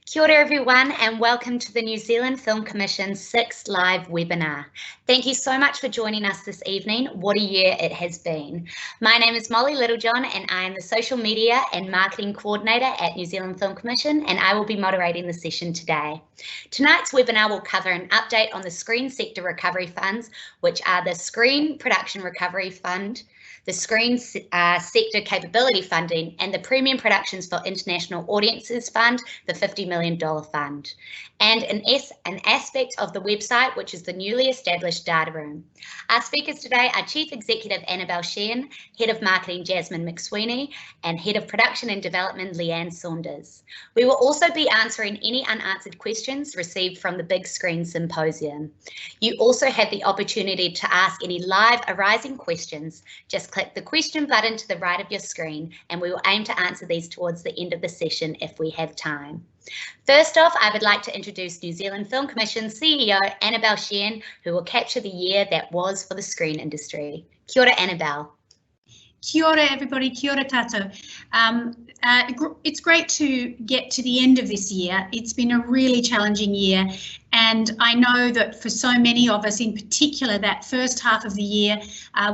Kia ora everyone and welcome to the New Zealand Film Commission's 6th live webinar. Thank you so much for joining us this evening. What a year it has been. My name is Molly Littlejohn and I am the Social Media and Marketing Coordinator at New Zealand Film Commission, and I will be moderating the session today. Tonight's webinar will cover an update on the Screen Sector Recovery Funds, which are the Screen Production Recovery Fund, the Screen Sector Capability Funding, and the Premium Productions for International Audiences Fund, the $50 million fund, and an aspect of the website, which is the newly established data room. Our speakers today are Chief Executive Annabelle Sheehan, Head of Marketing Jasmine McSweeney, and Head of Production and Development Leanne Saunders. We will also be answering any unanswered questions received from the Big Screen Symposium. You also have the opportunity to ask any live arising questions. Just click the question button to the right of your screen and we will aim to answer these towards the end of the session if we have time. First off, I would like to introduce New Zealand Film Commission CEO Annabelle Sheehan, who will capture the year that was for the screen industry. Kia ora, Annabelle. Kia ora everybody, kia ora tātou. It's great to get to the end of this year. It's been a really challenging year, and I know that for so many of us, in particular that first half of the year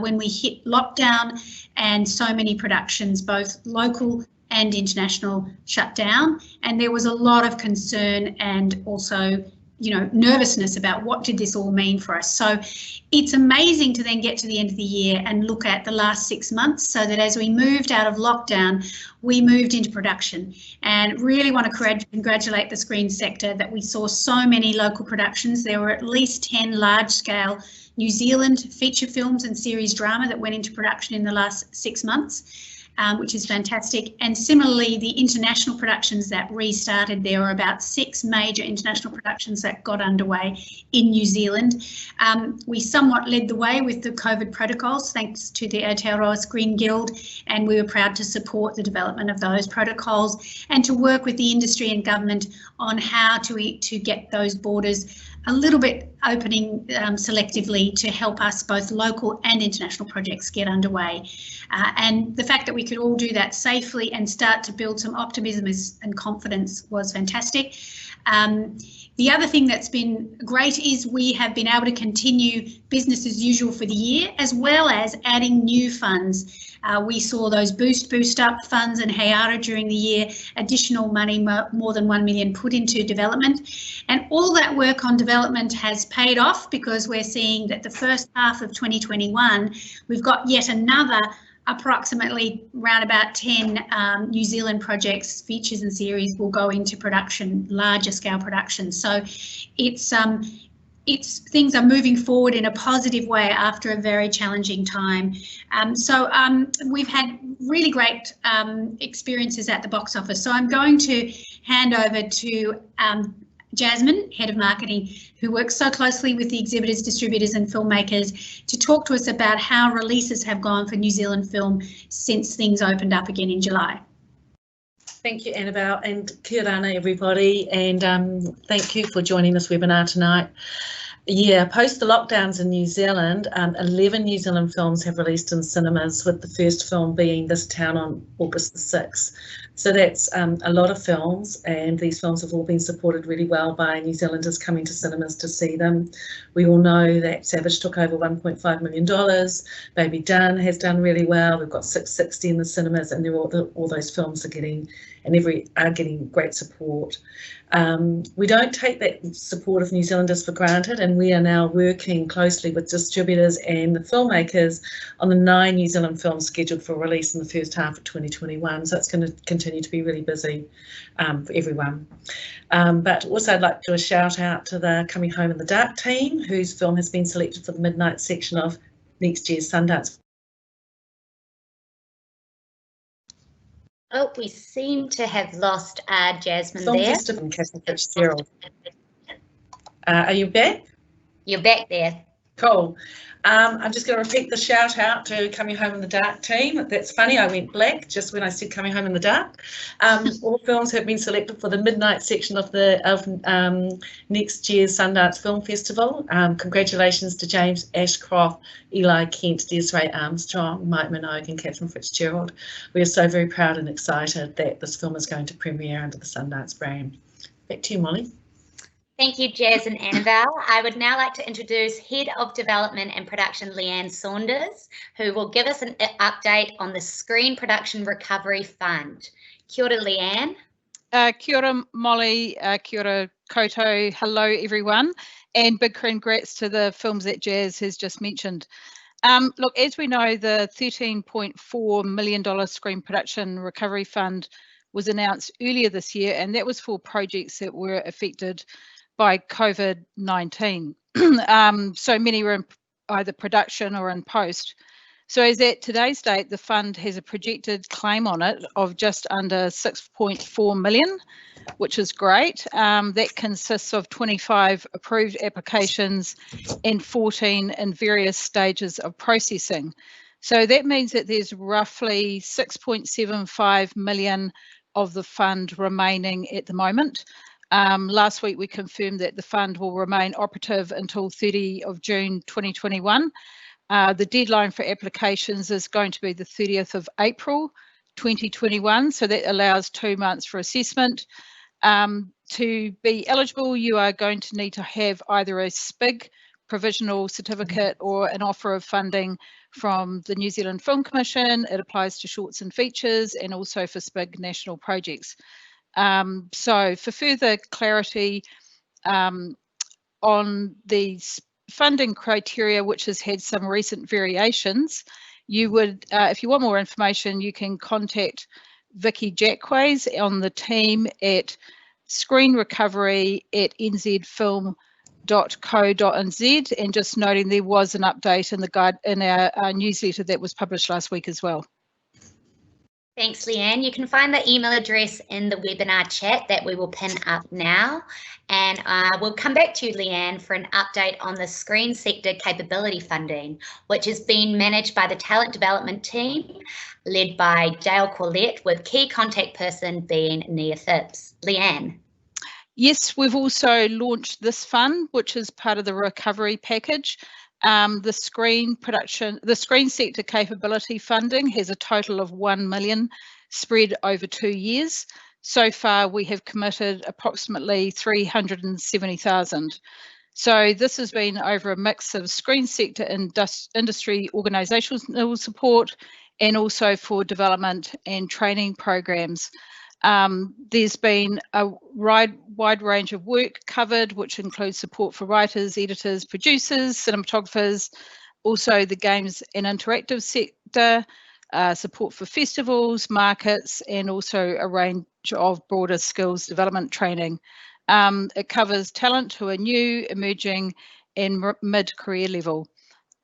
when we hit lockdown and so many productions, both local and international, shut down, and there was a lot of concern and also nervousness about what did this all mean for us. So it's amazing to then get to the end of the year and look at the last 6 months, so that as we moved out of lockdown, we moved into production, and really want to congratulate the screen sector that we saw so many local productions. There were at least 10 large-scale New Zealand feature films and series drama that went into production in the last 6 months. Which is fantastic. And similarly, the international productions that restarted, there were about 6 major international productions that got underway in New Zealand. We somewhat led the way with the COVID protocols, thanks to the Aotearoa Screen Guild, and we were proud to support the development of those protocols and to work with the industry and government on how to get those borders a little bit opening selectively to help us, both local and international projects, get underway. And the fact that we could all do that safely and start to build some optimism and confidence was fantastic. The other thing that's been great is we have been able to continue business as usual for the year, as well as adding new funds. We saw those Boost Up funds and Heara during the year, additional money, more than 1 million put into development. And all that work on development has paid off, because we're seeing that the first half of 2021, we've got yet another approximately around about 10 New Zealand projects, features and series will go into production, larger scale production. So it's things are moving forward in a positive way after a very challenging time. We've had really great experiences at the box office. So I'm going to hand over to Jasmine, Head of Marketing, who works so closely with the exhibitors, distributors and filmmakers, to talk to us about how releases have gone for New Zealand film since things opened up again in July. Thank you, Annabelle, and kia ora everybody, and thank you for joining this webinar tonight. Yeah, post the lockdowns in New Zealand, 11 New Zealand films have released in cinemas, with the first film being This Town on August the 6th. So that's a lot of films, and these films have all been supported really well by New Zealanders coming to cinemas to see them. We all know that Savage took over $1.5 million, Baby Done has done really well, we've got 660 in the cinemas, and all those films are getting great support. We don't take that support of New Zealanders for granted, and we are now working closely with distributors and the filmmakers on the 9 New Zealand films scheduled for release in the first half of 2021. So it's going to continue to be really busy for everyone. But also I'd like to do a shout out to the Coming Home in the Dark team, whose film has been selected for the midnight section of next year's Sundance. Oh, we seem to have lost Jasmine Film there. Festival and Catherine Fitzgerald. Are you back? You're back there. Cool. I'm just going to repeat the shout out to Coming Home in the Dark team. That's funny, I went black just when I said Coming Home in the Dark. All films have been selected for the midnight section of next year's Sundance Film Festival. Congratulations to James Ashcroft, Eli Kent, Desiree Armstrong, Mike Minogue and Catherine Fitzgerald. We are so very proud and excited that this film is going to premiere under the Sundance brand. Back to you, Molly. Thank you, Jazz and Annabelle. I would now like to introduce Head of Development and Production, Leanne Saunders, who will give us an update on the Screen Production Recovery Fund. Kia ora, Leanne. Kia ora, Molly. Kia ora koutou. Hello, everyone. And big congrats to the films that Jazz has just mentioned. Look, as we know, the $13.4 million Screen Production Recovery Fund was announced earlier this year, and that was for projects that were affected by COVID-19. So many were in either production or in post. So as at today's date, the fund has a projected claim on it of just under 6.4 million, which is great. That consists of 25 approved applications and 14 in various stages of processing. So that means that there's roughly 6.75 million of the fund remaining at the moment. Last week we confirmed that the fund will remain operative until 30 of June 2021. The deadline for applications is going to be the 30th of April 2021, so that allows 2 months for assessment. To be eligible, you are going to need to have either a SPIG provisional certificate or an offer of funding from the New Zealand Film Commission. It applies to shorts and features and also for SPIG national projects. So for further clarity on the funding criteria, which has had some recent variations, you would, if you want more information, you can contact Vicky Jackways on the team at screenrecovery@nzfilm.co.nz, and just noting there was an update in the guide in our newsletter that was published last week as well. Thanks, Leanne. You can find the email address in the webinar chat that we will pin up now. And we'll come back to you, Leanne, for an update on the screen sector capability funding, which is being managed by the talent development team, led by Dale Corlett, with key contact person being Nia Phipps. Leanne. Yes, we've also launched this fund, which is part of the recovery package. The screen sector capability funding has a total of 1 million spread over 2 years. So far, we have committed approximately 370,000. So this has been over a mix of screen sector industry organisational support and also for development and training programs. There's been a wide range of work covered, which includes support for writers, editors, producers, cinematographers, also the games and interactive sector, support for festivals, markets, and also a range of broader skills development training. It covers talent who are new, emerging, and mid-career level.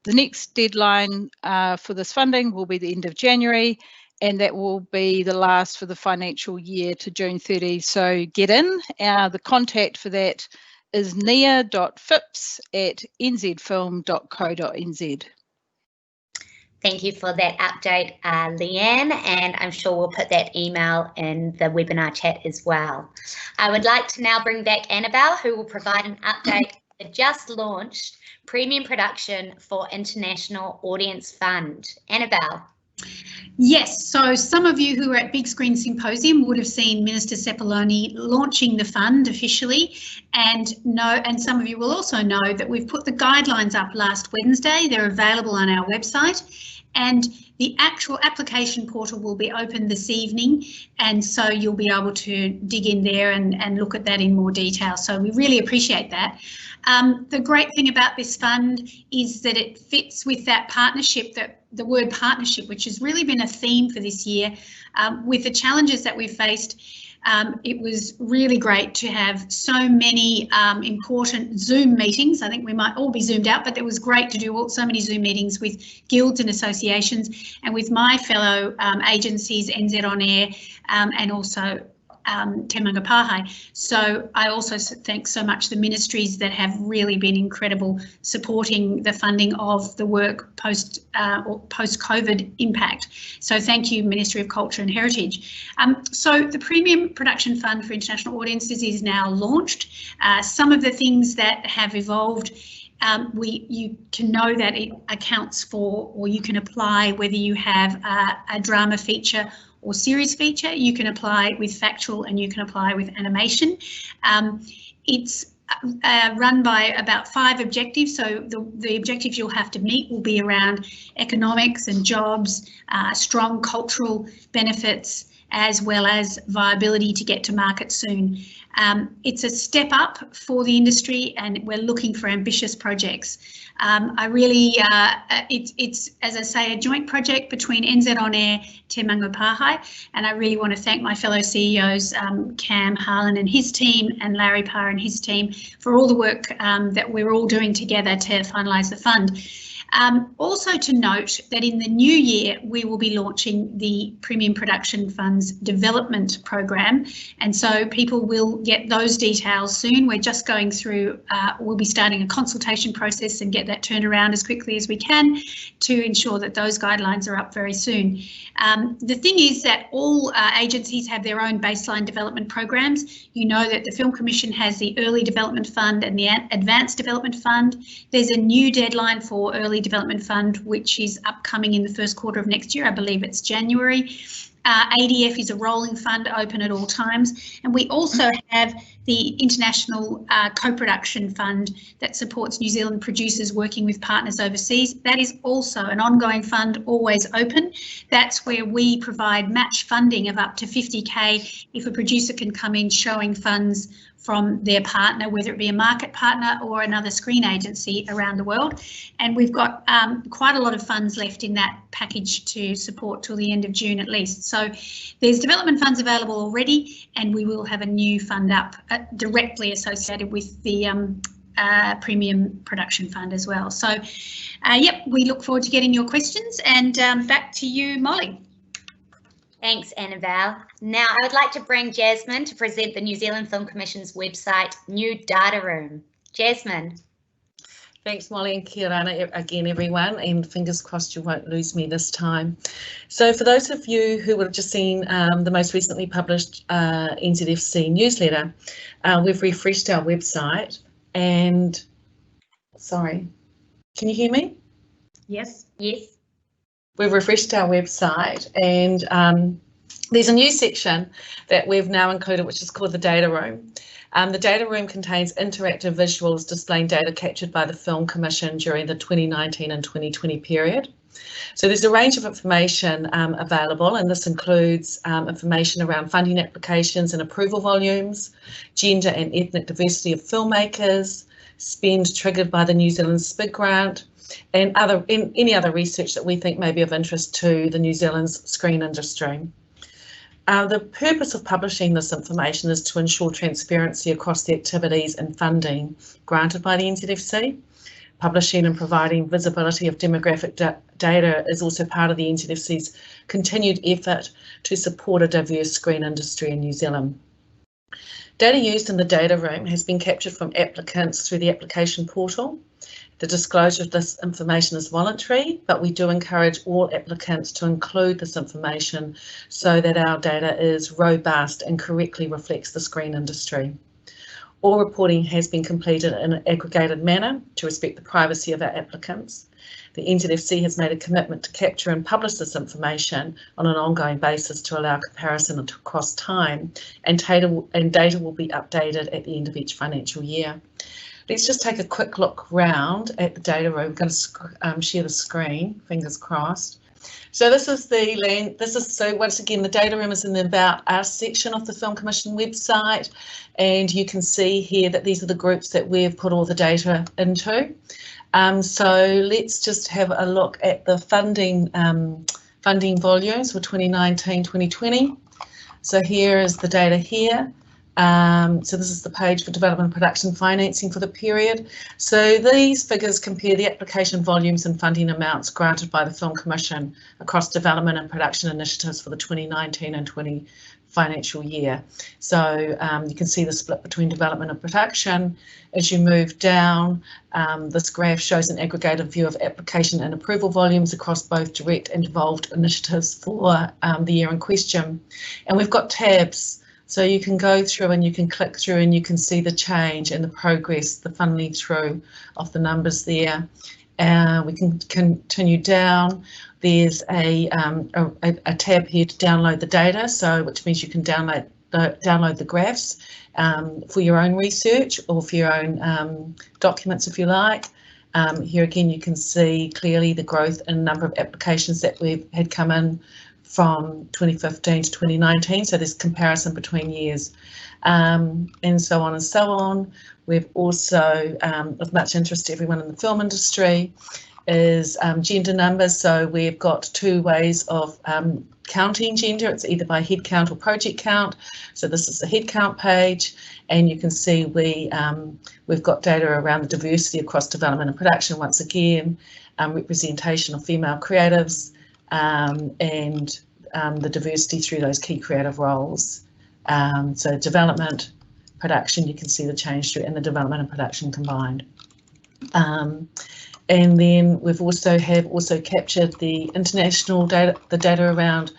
The next deadline for this funding will be the end of January, and that will be the last for the financial year to June 30. So get in. The contact for that is nia.phipps@nzfilm.co.nz. Thank you for that update, Leanne, and I'm sure we'll put that email in the webinar chat as well. I would like to now bring back Annabelle, who will provide an update on the just launched Premium Production for International Audience Fund. Annabelle. Yes, so some of you who were at Big Screen Symposium would have seen Minister Cepoloni launching the fund officially, and some of you will also know that we've put the guidelines up last Wednesday. They're available on our website, and the actual application portal will be open this evening, and so you'll be able to dig in there and look at that in more detail. So we really appreciate that. The great thing about this fund is that it fits with that partnership, the word partnership, which has really been a theme for this year. With the challenges that we've faced, it was really great to have so many important Zoom meetings. I think we might all be Zoomed out, but it was great to do so many Zoom meetings with guilds and associations and with my fellow agencies, NZ On Air, and also Te Manga Pāhai. So I also thank so much the ministries that have really been incredible supporting the funding of the work post-COVID impact. So thank you, Ministry of Culture and Heritage. So the Premium Production Fund for International Audiences is now launched. Some of the things that have evolved, you can know that it accounts for, or you can apply whether you have a drama feature or series feature. You can apply with factual and you can apply with animation. It's run by about 5 objectives. So the objectives you'll have to meet will be around economics and jobs, strong cultural benefits, as well as viability to get to market soon. It's a step up for the industry and we're looking for ambitious projects. It's, as I say, a joint project between NZ On Air, Te Mango Pāhai, and I really want to thank my fellow CEOs, Cam Harlan and his team and Larry Parr and his team for all the work that we're all doing together to finalise the fund. Also to note that in the new year, we will be launching the Premium Production Fund's development program. And so people will get those details soon. We're just going through, we'll be starting a consultation process and get that turned around as quickly as we can to ensure that those guidelines are up very soon. The thing is that all agencies have their own baseline development programs. You know that the Film Commission has the Early Development Fund and the Advanced Development Fund. There's a new deadline for Early Development Fund, which is upcoming in the first quarter of next year. I believe it's January. ADF is a rolling fund open at all times. And we also have the International Co-Production Fund that supports New Zealand producers working with partners overseas. That is also an ongoing fund, always open. That's where we provide match funding of up to 50k if a producer can come in showing funds from their partner, whether it be a market partner or another screen agency around the world. And we've got quite a lot of funds left in that package to support till the end of June at least. So there's development funds available already, and we will have a new fund up directly associated with the Premium Production Fund as well. So, yep, we look forward to getting your questions, and back to you, Molly. Thanks, Annabelle. Now I would like to bring Jasmine to present the New Zealand Film Commission's website, New Data Room. Jasmine. Thanks, Molly, and kia ora again, everyone, and fingers crossed you won't lose me this time. So for those of you who would have just seen the most recently published NZFC newsletter, we've refreshed our website and, sorry, can you hear me? Yes. Yes. We've refreshed our website and there's a new section that we've now included, which is called the Data Room. The Data Room contains interactive visuals displaying data captured by the Film Commission during the 2019 and 2020 period. So there's a range of information available, and this includes information around funding applications and approval volumes, gender and ethnic diversity of filmmakers, spend triggered by the New Zealand SPIG grant, and any other research that we think may be of interest to the New Zealand's screen industry. The purpose of publishing this information is to ensure transparency across the activities and funding granted by the NZFC. Publishing and providing visibility of demographic data is also part of the NZFC's continued effort to support a diverse screen industry in New Zealand. Data used in the data room has been captured from applicants through the application portal. The disclosure of this information is voluntary, but we do encourage all applicants to include this information so that our data is robust and correctly reflects the screen industry. All reporting has been completed in an aggregated manner to respect the privacy of our applicants. The NZFC has made a commitment to capture and publish this information on an ongoing basis to allow comparison across time, and data will be updated at the end of each financial year. Let's just take a quick look round at the data room. I'm going to share the screen, fingers crossed. So this is the land. So once again, the data room is in the About Us section of the Film Commission website, and you can see here that these are the groups that we've put all the data into. So let's just have a look at the funding volumes for 2019-2020. So here is the data here. So this is the page for development and production financing for the period. So these figures compare the application volumes and funding amounts granted by the Film Commission across development and production initiatives for the 2019 and 20 financial year. So you can see the split between development and production. As you move down, this graph shows an aggregated view of application and approval volumes across both direct and devolved initiatives for the year in question. And we've got tabs. So you can go through and you can click through and you can see the change and the progress, the funneling through of the numbers there. We can continue down. there's a tab here to download the data, so which means you can download the graphs for your own research or for your own documents if you like. Here again you can see clearly the growth in number of applications that we've had come in from 2015 to 2019, so there's comparison between years, and so on and so on. We've also, of much interest to everyone in the film industry, is gender numbers. So we've got two ways of counting gender. It's either by head count or project count. So this is the head count page, and you can see we've got data around the diversity across development and production once again, representation of female creatives, and the diversity through those key creative roles. So development, production, you can see the change through, and the development and production combined. And then we've also captured the international data, the data around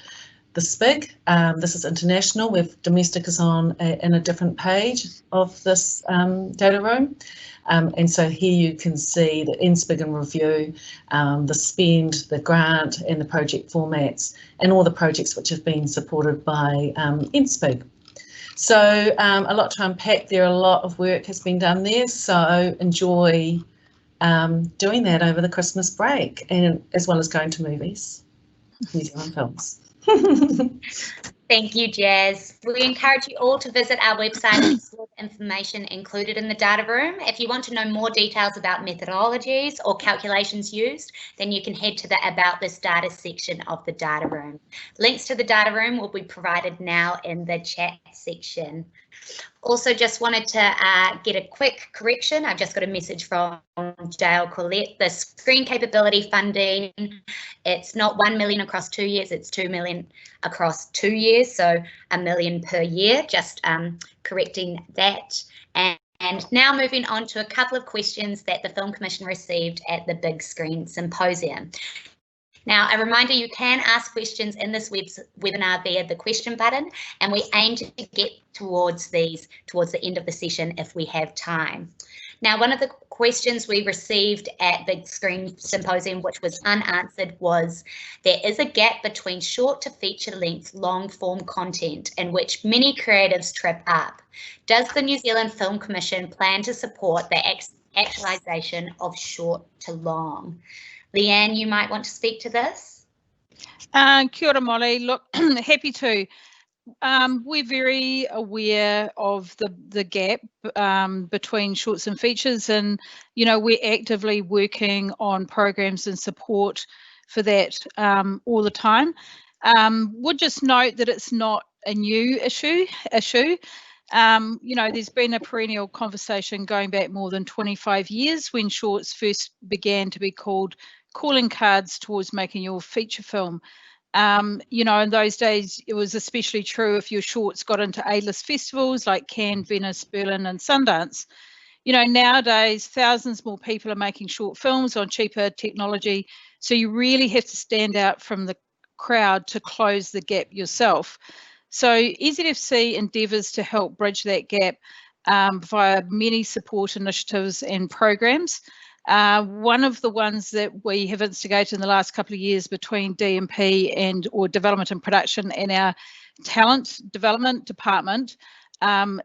the SPIG. This is international. Domestic is on in a different page of this data room. And so here you can see the NSPIG and review, the spend, the grant, and the project formats, and all the projects which have been supported by NSPIG. So a lot to unpack there. A lot of work has been done there. So enjoy doing that over the Christmas break, and as well as going to movies, New Zealand films. Thank you, Jazz. We encourage you all to visit our website and explore the information included in the data room. If you want to know more details about methodologies or calculations used, then you can head to the About This Data section of the data room. Links to the data room will be provided now in the chat section. Also, just wanted to get a quick correction. I've just got a message from Dale Collette. The screen capability funding, it's not 1 million across 2 years, it's 2 million across 2 years, so $1 million per year, just correcting that. And now moving on to a couple of questions that the Film Commission received at the Big Screen Symposium. Now, a reminder, you can ask questions in this webinar via the question button, and we aim to get towards these towards the end of the session if we have time. Now, one of the questions we received at Big Screen Symposium, which was unanswered, was there is a gap between short to feature length long form content in which many creatives trip up. Does the New Zealand Film Commission plan to support the actualisation of short to long? Leanne, you might want to speak to this. Kia ora, Molly. Look, happy to. We're very aware of the gap between shorts and features, and we're actively working on programs and support for that all the time. Would just note that it's not a new issue. There's been a perennial conversation going back more than 25 years when shorts first began to be called calling cards towards making your feature film. In those days, it was especially true if your shorts got into A-list festivals like Cannes, Venice, Berlin and Sundance. Nowadays, thousands more people are making short films on cheaper technology, so you really have to stand out from the crowd to close the gap yourself. So NZFC endeavours to help bridge that gap via many support initiatives and programs. One of the ones that we have instigated in the last couple of years between D&P or Development and Production and our Talent Development Department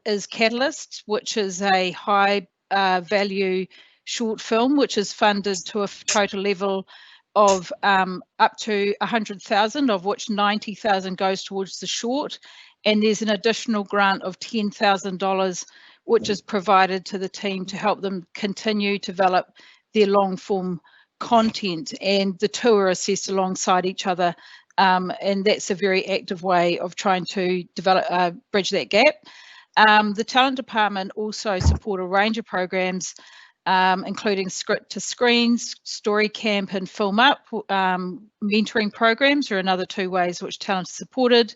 is Catalyst, which is a high value short film which is funded to a total level of up to 100,000, of which 90,000 goes towards the short, and there's an additional grant of $10,000 which is provided to the team to help them continue to develop their long form content, and the two are assessed alongside each other, and that's a very active way of trying to develop bridge that gap. The Talent Department also support a range of programs including Script to Screens, Story Camp and Film Up. Mentoring programs are another two ways which talent is supported.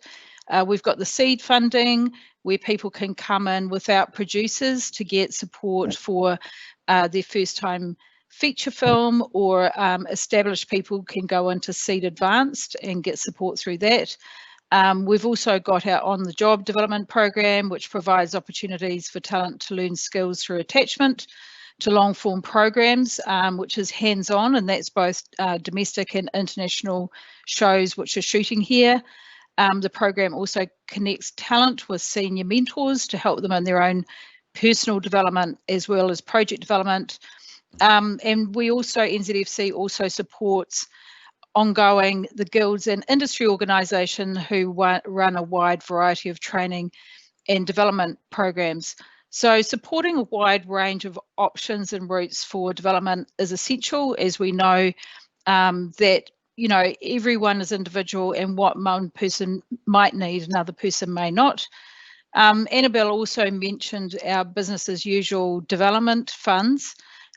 We've got the seed funding where people can come in without producers to get support for their first time feature film, or established people can go into Seed Advanced and get support through that. We've also got our on-the-job development program, which provides opportunities for talent to learn skills through attachment. to long form programs, which is hands-on, and that's both domestic and international shows which are shooting here. The program also connects talent with senior mentors to help them in their own personal development as well as project development. And we also, NZFC also supports ongoing the guilds and industry organisation who run a wide variety of training and development programs. So supporting a wide range of options and routes for development is essential, as we know that, you know, everyone is individual, and what one person might need, another person may not. Annabelle also mentioned our business as usual development funds,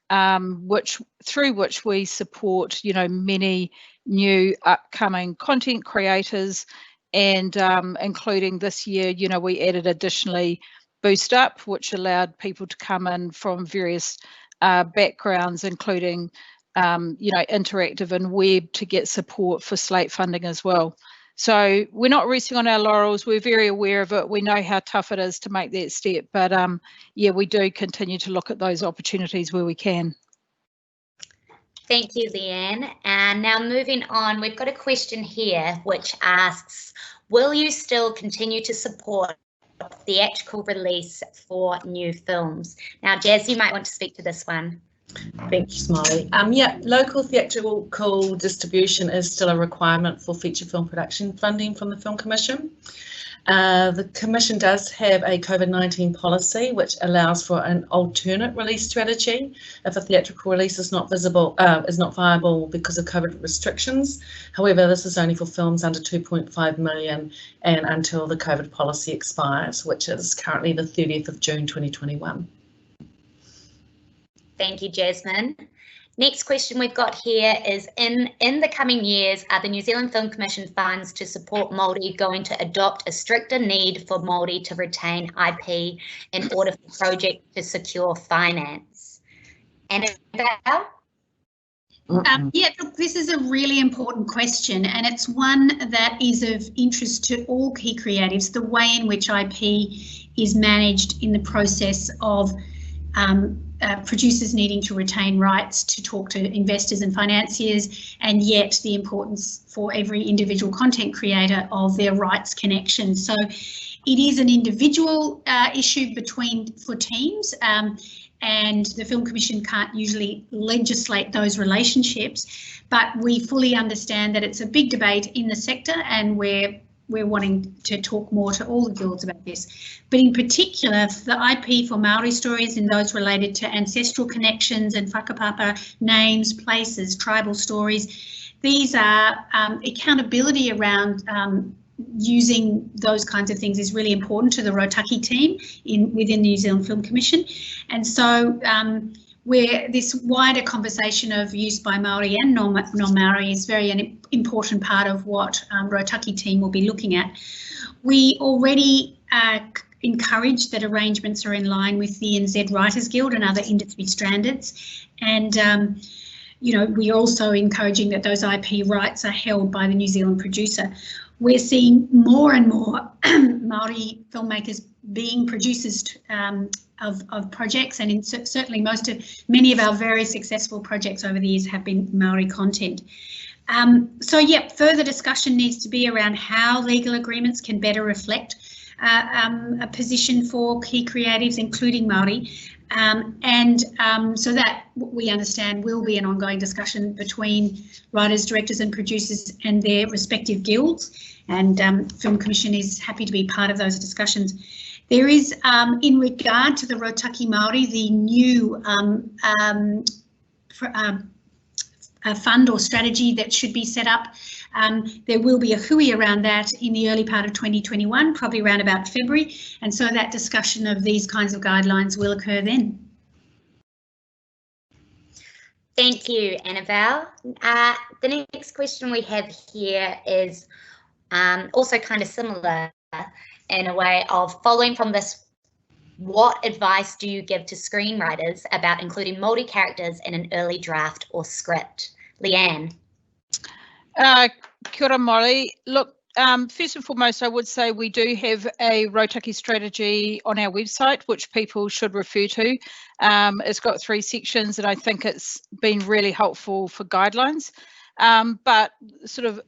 through which we support, you know, many new upcoming content creators, and including this year, you know, we added additionally Boost Up, which allowed people to come in from various backgrounds, including you know, interactive and web, to get support for slate funding as well. So we're not resting on our laurels. We're very aware of it. We know how tough it is to make that step, but yeah, we do continue to look at those opportunities where we can. Thank you, Leanne. And now moving on, we've got a question here which asks, will you still continue to support theatrical release for new films? Now, Jazz, you might want to speak to this one. Thank you, Smiley. Yeah, local theatrical distribution is still a requirement for feature film production funding from the Film Commission. The Commission does have a COVID-19 policy which allows for an alternate release strategy if a theatrical release is not viable because of COVID restrictions. However, this is only for films under 2.5 million and until the COVID policy expires, which is currently the 30th of June 2021. Thank you, Jasmine. Next question we've got here is, in the coming years, are the New Zealand Film Commission funds to support Māori going to adopt a stricter need for Māori to retain IP in order for projects to secure finance? Annabelle? Yeah, look, this is a really important question, and it's one that is of interest to all key creatives, the way in which IP is managed in the process of producers needing to retain rights to talk to investors and financiers, and yet the importance for every individual content creator of their rights connection. So it is an individual issue for teams, and the Film Commission can't usually legislate those relationships, but we fully understand that it's a big debate in the sector, and we're wanting to talk more to all the guilds about this. But in particular, the IP for Maori stories and those related to ancestral connections and whakapapa names, places, tribal stories, these are accountability around using those kinds of things is really important to the Rotaki team within the New Zealand Film Commission. And so where this wider conversation of use by Māori and non-Māori is an important part of what Rotaki team will be looking at. We already encourage that arrangements are in line with the NZ Writers Guild and other industry standards, and you know, we're also encouraging that those IP rights are held by the New Zealand producer. We're seeing more and more Māori filmmakers being producers of projects, and certainly many of our very successful projects over the years have been Māori content. So yeah, further discussion needs to be around how legal agreements can better reflect a position for key creatives, including Māori, so that we understand will be an ongoing discussion between writers, directors and producers and their respective guilds, and Film Commission is happy to be part of those discussions. There is, in regard to the Rotaki Māori, the new a fund or strategy that should be set up. There will be a hui around that in the early part of 2021, probably around about February, and so that discussion of these kinds of guidelines will occur then. Thank you, Annabelle. The next question we have here is also kind of similar in a way of following from this. What advice do you give to screenwriters about including Māori characters in an early draft or script? Leanne. Kia ora, Molly. Look, first and foremost, I would say we do have a Rotaki strategy on our website, which people should refer to. It's got 3 sections, and I think it's been really helpful for guidelines. But sort of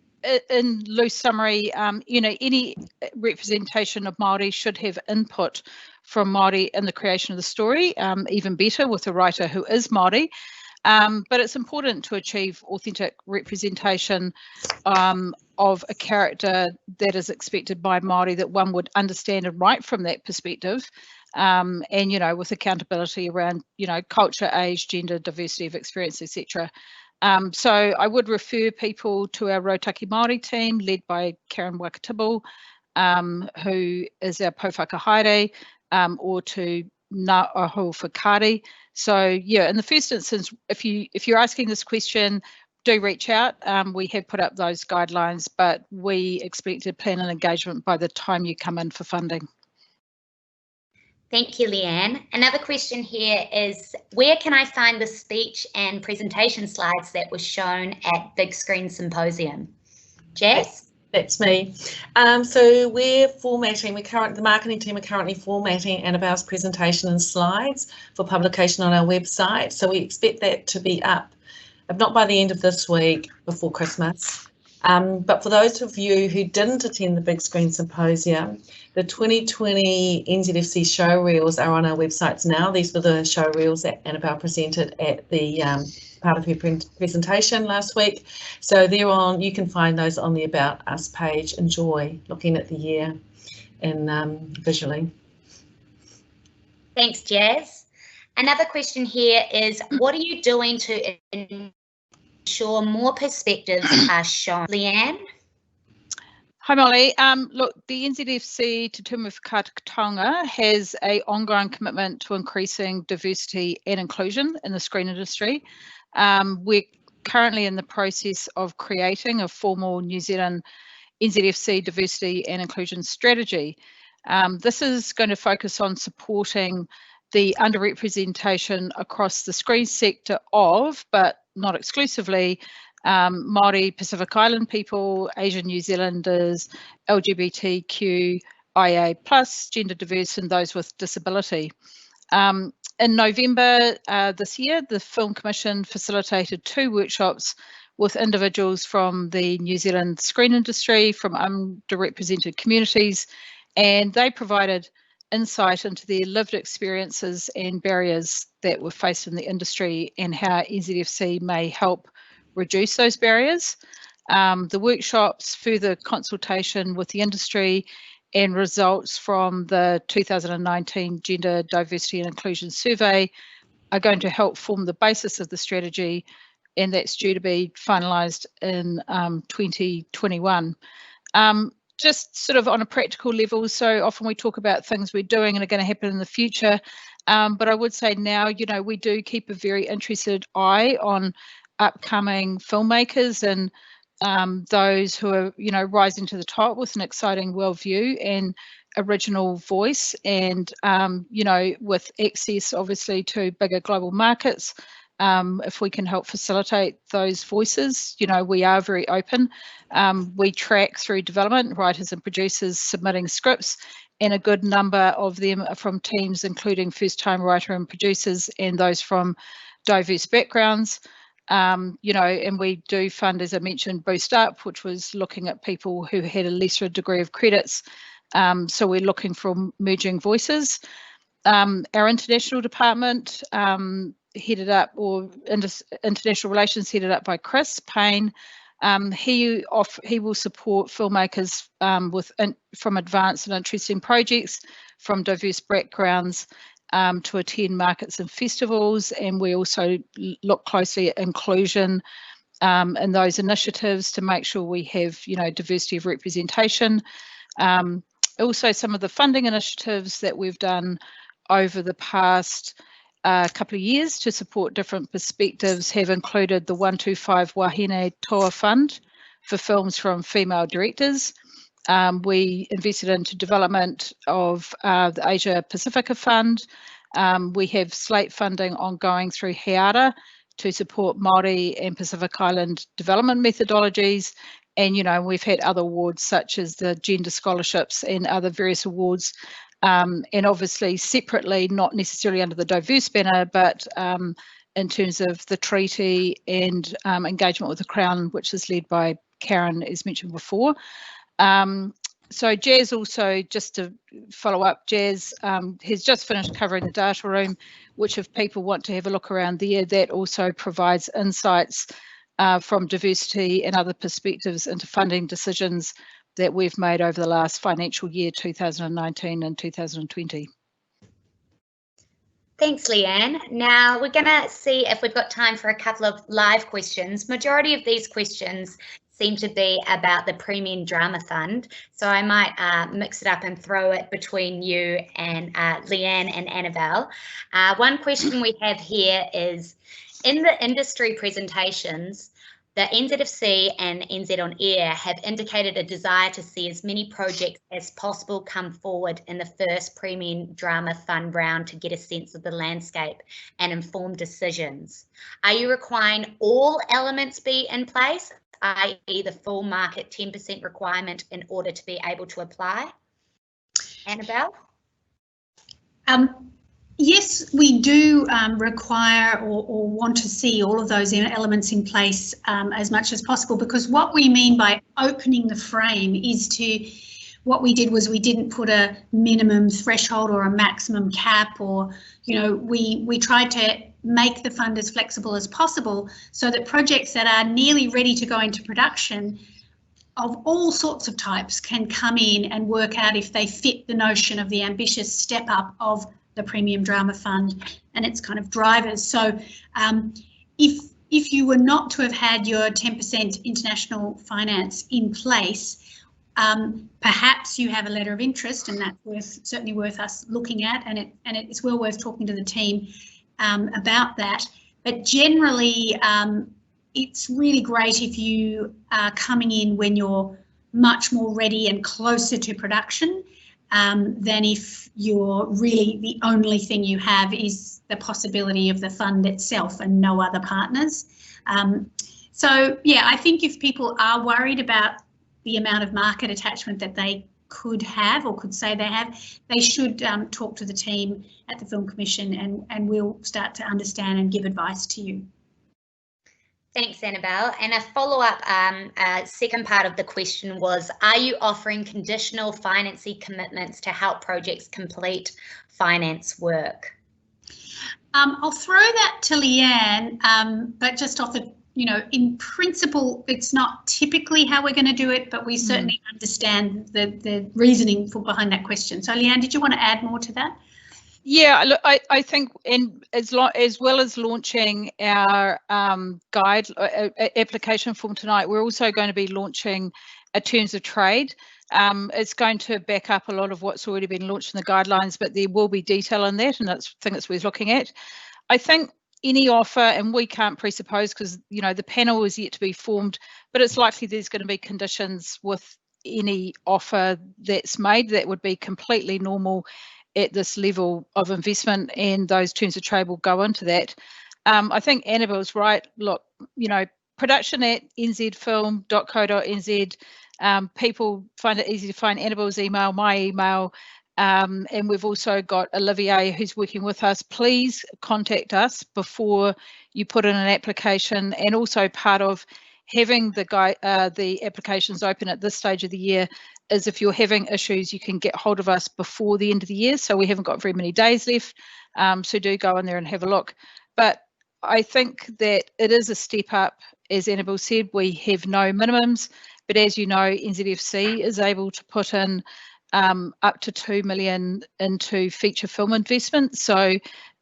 in loose summary, any representation of Māori should have input from Māori in the creation of the story, even better with a writer who is Māori. But it's important to achieve authentic representation of a character that is expected by Māori, that one would understand and write from that perspective, and with accountability around culture, age, gender, diversity of experience, etc. So I would refer people to our Rotaki Māori team led by Karen Wakatibu, who is our Pouwhaka Haere, or to Ngā Aho Whakaari. So yeah, in the first instance, if you're asking this question, do reach out. We have put up those guidelines, but we expect to plan an engagement by the time you come in for funding. Thank you, Leanne. Another question here is, where can I find the speech and presentation slides that were shown at Big Screen Symposium? Jess? That's me. So we're formatting, the marketing team are currently formatting Annabelle's presentation and slides for publication on our website. So we expect that to be up, if not by the end of this week, before Christmas. But for those of you who didn't attend the Big Screen Symposium, the 2020 NZFC show reels are on our websites now. These were the show reels that Annabelle presented at the part of her presentation last week. So they're on, you can find those on the About Us page. Enjoy looking at the year and visually. Thanks, Jazz. Another question here is, what are you doing to ensure more perspectives are shown? Leanne? Hi Molly. Look, the NZFC Te Tumu Whakataonga has an ongoing commitment to increasing diversity and inclusion in the screen industry. We're currently in the process of creating a formal New Zealand NZFC diversity and inclusion strategy. This is going to focus on supporting the underrepresentation across the screen sector of, but not exclusively, Māori, Pacific Island people, Asian New Zealanders, LGBTQIA+, gender diverse, and those with disability. In November this year, the Film Commission facilitated 2 workshops with individuals from the New Zealand screen industry, from underrepresented communities, and they provided insight into their lived experiences and barriers that were faced in the industry and how NZFC may help reduce those barriers. The workshops, further consultation with the industry, and results from the 2019 Gender Diversity and Inclusion Survey are going to help form the basis of the strategy, and that's due to be finalised in 2021. Just sort of on a practical level, so often we talk about things we're doing and are going to happen in the future, but I would say now, we do keep a very interested eye on upcoming filmmakers and those who are, rising to the top with an exciting worldview and original voice, and, with access obviously to bigger global markets. If we can help facilitate those voices, we are very open. We track through development, writers and producers submitting scripts, and a good number of them are from teams including first-time writer and producers and those from diverse backgrounds. And we do fund, as I mentioned, Boost Up, which was looking at people who had a lesser degree of credits. So we're looking for emerging voices. Our international department, headed up, or international relations headed up by Chris Payne. He will support filmmakers from advanced and interesting projects from diverse backgrounds to attend markets and festivals, and we also look closely at inclusion in those initiatives to make sure we have diversity of representation. Also, some of the funding initiatives that we've done over the past couple of years to support different perspectives have included the 125 Wahine Toa Fund for films from female directors. We invested into development of the Asia Pacifica Fund. We have slate funding ongoing through HEARA to support Māori and Pacific Island development methodologies, And, you know, we've had other awards such as the gender scholarships and other various awards. And obviously separately, not necessarily under the diverse banner, but in terms of the treaty and engagement with the Crown, which is led by Karen, as mentioned before. So Jazz also, just to follow up, Jazz has just finished covering the data room, which if people want to have a look around there, that also provides insights from diversity and other perspectives into funding decisions that we've made over the last financial year, 2019 and 2020. Thanks, Leanne. Now we're going to see if we've got time for a couple of live questions. Majority of these questions seem to be about the Premium Drama Fund, so I might mix it up and throw it between you and Leanne and Annabelle. One question we have here is, in the industry presentations, the NZFC and NZ On Air have indicated a desire to see as many projects as possible come forward in the first Premium Drama Fund round to get a sense of the landscape and inform decisions. Are you requiring all elements be in place, i.e. the full market 10% requirement in order to be able to apply? Annabelle? Yes, we do require or want to see all of those elements in place as much as possible, because what we mean by opening the frame is what we did was we didn't put a minimum threshold or a maximum cap, or, you know, we tried to make the fund as flexible as possible so that projects that are nearly ready to go into production of all sorts of types can come in and work out if they fit the notion of the ambitious step up of the Premium Drama Fund and its kind of drivers. So if you were not to have had your 10% international finance in place, perhaps you have a letter of interest, and that's certainly worth us looking at, and it's well worth talking to the team about that. But generally, it's really great if you are coming in when you're much more ready and closer to production, than if you're really the only thing you have is the possibility of the fund itself and no other partners. So yeah, I think if people are worried about the amount of market attachment that they could have or could say they have, they should talk to the team at the Film Commission, and we'll start to understand and give advice to you. Thanks, Annabelle. And a follow-up second part of the question was, are you offering conditional financing commitments to help projects complete finance work? I'll throw that to Leanne, but just off the, you know, in principle, it's not typically how we're going to do it, but we certainly understand the reasoning behind that question. So Leanne, did you want to add more to that? Yeah, look, I think as well as launching our guide application form tonight, we're also going to be launching a terms of trade. It's going to back up a lot of what's already been launched in the guidelines, but there will be detail in that, and that's the thing that's worth looking at. I think any offer, and we can't presuppose because, you know, the panel is yet to be formed, but it's likely there's going to be conditions with any offer that's made that would be completely normal at this level of investment, and those terms of trade will go into that. I think Annabelle's right. Look, you know, production at nzfilm.co.nz. People find it easy to find Annabelle's email, my email, and we've also got Olivier who's working with us. Please contact us before you put in an application, and also part of having the applications open at this stage of the year is if you're having issues, you can get hold of us before the end of the year. So we haven't got very many days left. So do go in there and have a look. But I think that it is a step up. As Annabelle said, we have no minimums, but as you know, NZFC is able to put in up to 2 million into feature film investment. So,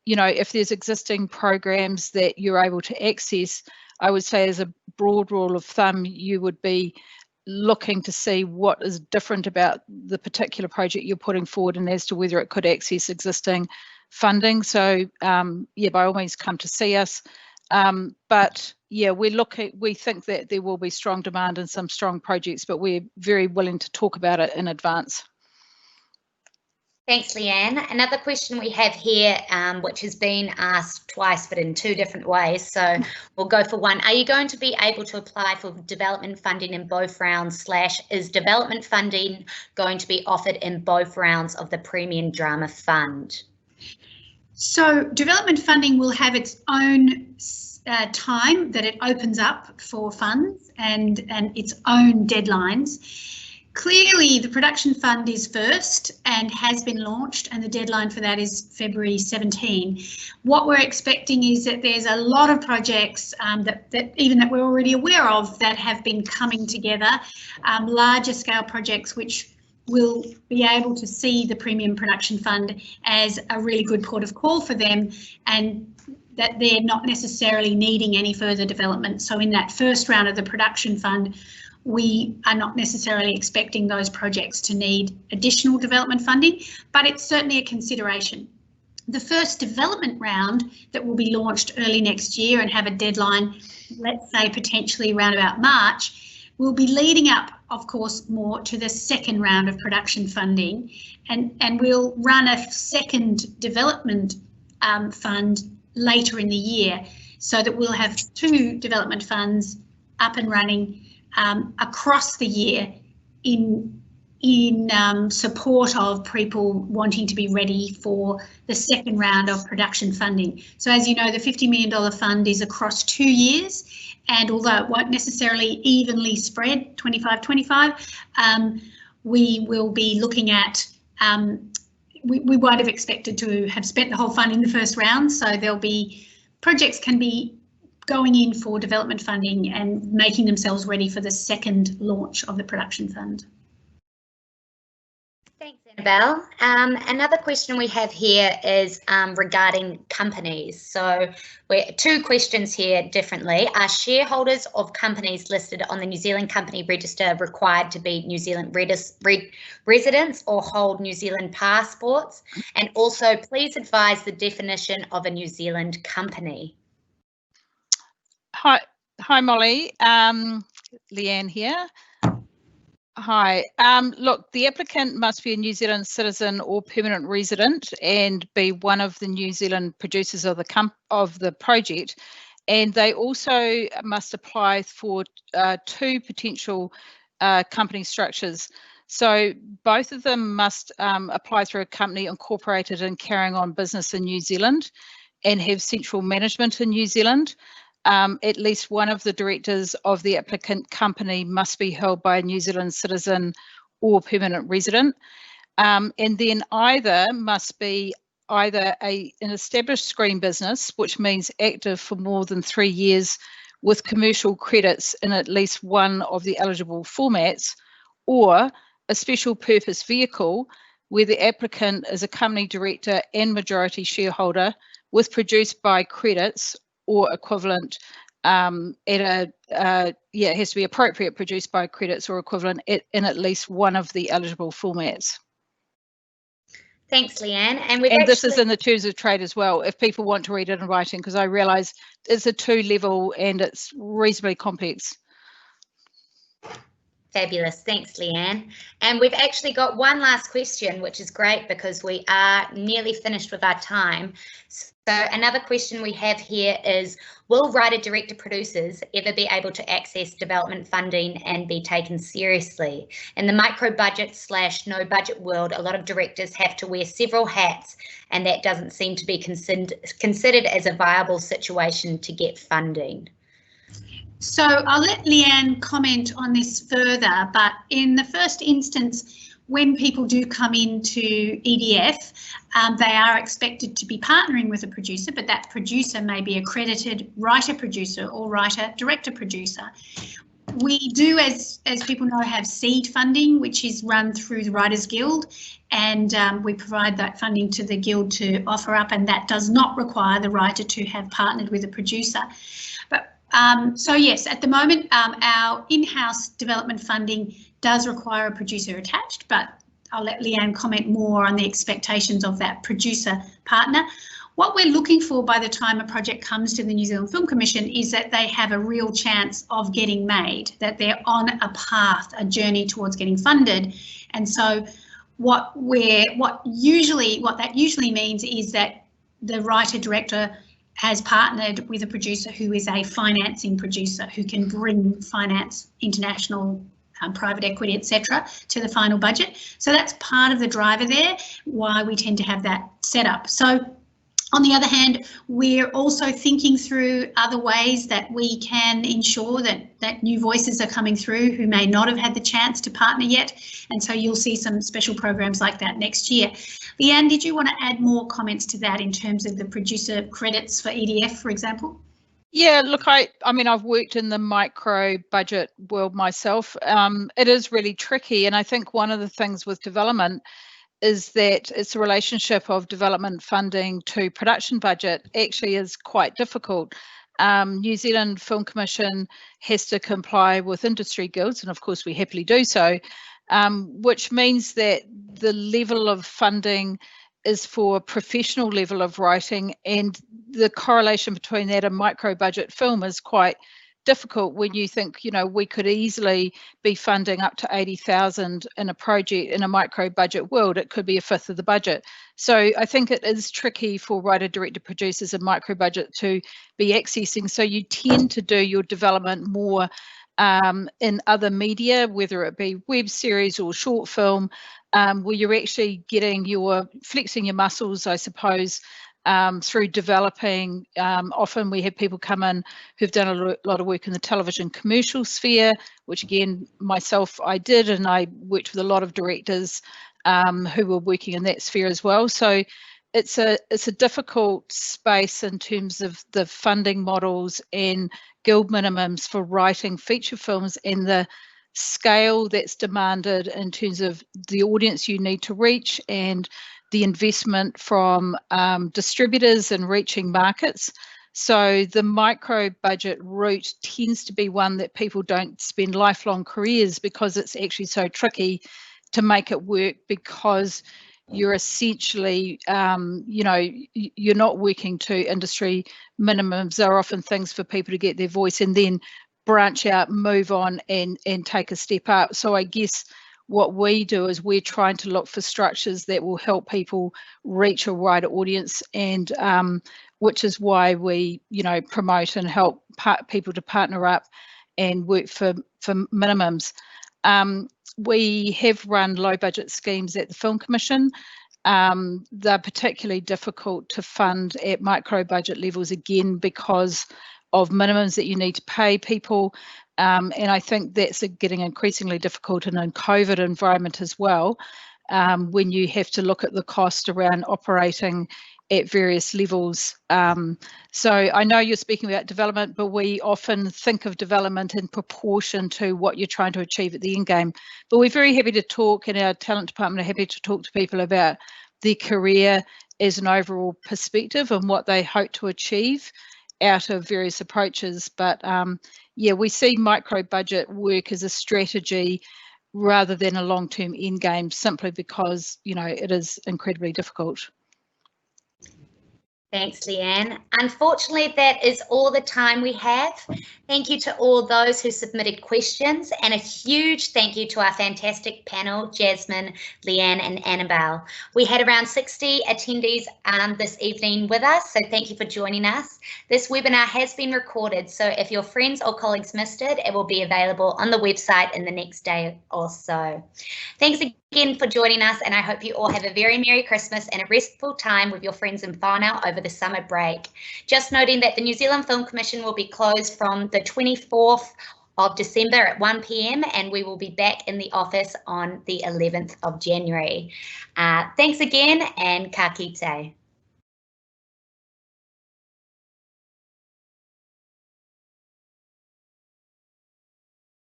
you know, if there's existing programs that you're able to access, I would say as a broad rule of thumb, you would be looking to see what is different about the particular project you're putting forward and as to whether it could access existing funding. So yeah, by all means come to see us. But yeah, we think that there will be strong demand and some strong projects, but we're very willing to talk about it in advance. Thanks, Leanne. Another question we have here, which has been asked twice, but in two different ways. So we'll go for one. Are you going to be able to apply for development funding in both rounds / is development funding going to be offered in both rounds of the Premium Drama Fund? So development funding will have its own time that it opens up for funds and its own deadlines. Clearly, the production fund is first and has been launched, and the deadline for that is February 17. What we're expecting is that there's a lot of projects that we're already aware of that have been coming together, larger scale projects which will be able to see the Premium Production Fund as a really good port of call for them, and that they're not necessarily needing any further development. So in that first round of the production fund, we are not necessarily expecting those projects to need additional development funding, but it's certainly a consideration. The first development round that will be launched early next year and have a deadline, let's say potentially around about March, will be leading up, of course, more to the second round of production funding, and we'll run a second development fund later in the year, so that we'll have two development funds up and running across the year in support of people wanting to be ready for the second round of production funding. So as you know, the $50 million fund is across 2 years, and although it won't necessarily evenly spread 25-25, we will be looking at, we won't have expected to have spent the whole fund in the first round, so there'll be projects can be going in for development funding and making themselves ready for the second launch of the production fund. Thanks, Annabelle. Another question we have here is regarding companies. So we're two questions here differently. Are shareholders of companies listed on the New Zealand Company Register required to be New Zealand residents or hold New Zealand passports? And also, please advise the definition of a New Zealand company. Hi, Molly. Leanne here. Hi. Look, the applicant must be a New Zealand citizen or permanent resident and be one of the New Zealand producers of the project, and they also must apply for two potential company structures. So both of them must apply through a company incorporated and carrying on business in New Zealand and have central management in New Zealand. At least one of the directors of the applicant company must be held by a New Zealand citizen or permanent resident. And then either must be either an established screen business, which means active for more than 3 years with commercial credits in at least one of the eligible formats, or a special purpose vehicle where the applicant is a company director and majority shareholder with produced by credits or equivalent it has to be appropriate produced by credits or equivalent in at least one of the eligible formats. Thanks, Leanne. And this is in the terms of trade as well, if people want to read it in writing, because I realise it's a 2-level and it's reasonably complex. Fabulous. Thanks, Leanne. And we've actually got one last question, which is great because we are nearly finished with our time. So another question we have here is, will writer, director, producers ever be able to access development funding and be taken seriously? In the micro budget / no budget world, a lot of directors have to wear several hats, and that doesn't seem to be considered as a viable situation to get funding. So I'll let Leanne comment on this further, but in the first instance, when people do come into EDF, they are expected to be partnering with a producer, but that producer may be accredited writer-producer or writer-director-producer. We do, as people know, have seed funding, which is run through the Writers Guild, and we provide that funding to the Guild to offer up, and that does not require the writer to have partnered with a producer. But so yes, at the moment, our in-house development funding does require a producer attached, but I'll let Leanne comment more on the expectations of that producer partner. What we're looking for by the time a project comes to the New Zealand Film Commission is that they have a real chance of getting made, that they're on a path, a journey towards getting funded. And so what that usually means is that the writer-director has partnered with a producer who is a financing producer who can bring finance, international, private equity, etc., to the final budget. So that's part of the driver there, why we tend to have that set up. So on the other hand, we're also thinking through other ways that we can ensure that new voices are coming through who may not have had the chance to partner yet. And so you'll see some special programs like that next year. Leanne, did you want to add more comments to that in terms of the producer credits for EDF, for example? Yeah, look, I mean, I've worked in the micro budget world myself. It is really tricky. And I think one of the things with development is that it's a relationship of development funding to production budget actually is quite difficult. New Zealand Film Commission has to comply with industry guilds, and of course we happily do so, which means that the level of funding is for a professional level of writing, and the correlation between that and micro budget film is quite difficult when you think, you know, we could easily be funding up to 80,000 in a project in a micro budget world. It could be a fifth of the budget. So I think it is tricky for writer, director, producers in micro budget to be accessing. So you tend to do your development more in other media, whether it be web series or short film, where you're actually flexing your muscles, I suppose, through developing. Often we have people come in who've done a lot of work in the television commercial sphere, which again, myself, I did, and I worked with a lot of directors who were working in that sphere as well. So it's a difficult space in terms of the funding models and guild minimums for writing feature films and the scale that's demanded in terms of the audience you need to reach and the investment from distributors and reaching markets. So the micro budget route tends to be one that people don't spend lifelong careers because it's actually so tricky to make it work, because you're essentially, you know, you're not working to industry minimums. They're often things for people to get their voice and then branch out, move on and take a step up. So I guess what we do is we're trying to look for structures that will help people reach a wider audience, and which is why we, you know, promote and help people to partner up and work for minimums. We have run low budget schemes at the Film Commission. They're particularly difficult to fund at micro budget levels, again, because of minimums that you need to pay people. And I think that's getting increasingly difficult in a COVID environment as well, when you have to look at the cost around operating at various levels. So I know you're speaking about development, but we often think of development in proportion to what you're trying to achieve at the end game. But we're very happy to talk, and our talent department are happy to talk to people about their career as an overall perspective and what they hope to achieve out of various approaches. But yeah, we see micro budget work as a strategy rather than a long-term end game, simply because, you know, it is incredibly difficult. Thanks, Leanne. Unfortunately, that is all the time we have. Thank you to all those who submitted questions, and a huge thank you to our fantastic panel, Jasmine, Leanne and Annabelle. We had around 60 attendees this evening with us, so thank you for joining us. This webinar has been recorded, so if your friends or colleagues missed it, it will be available on the website in the next day or so. Thanks again for joining us, and I hope you all have a very Merry Christmas and a restful time with your friends in whānau over the summer break. Just noting that the New Zealand Film Commission will be closed from the 24th of December at 1 p.m. and we will be back in the office on the 11th of January. Thanks again, and ka kite.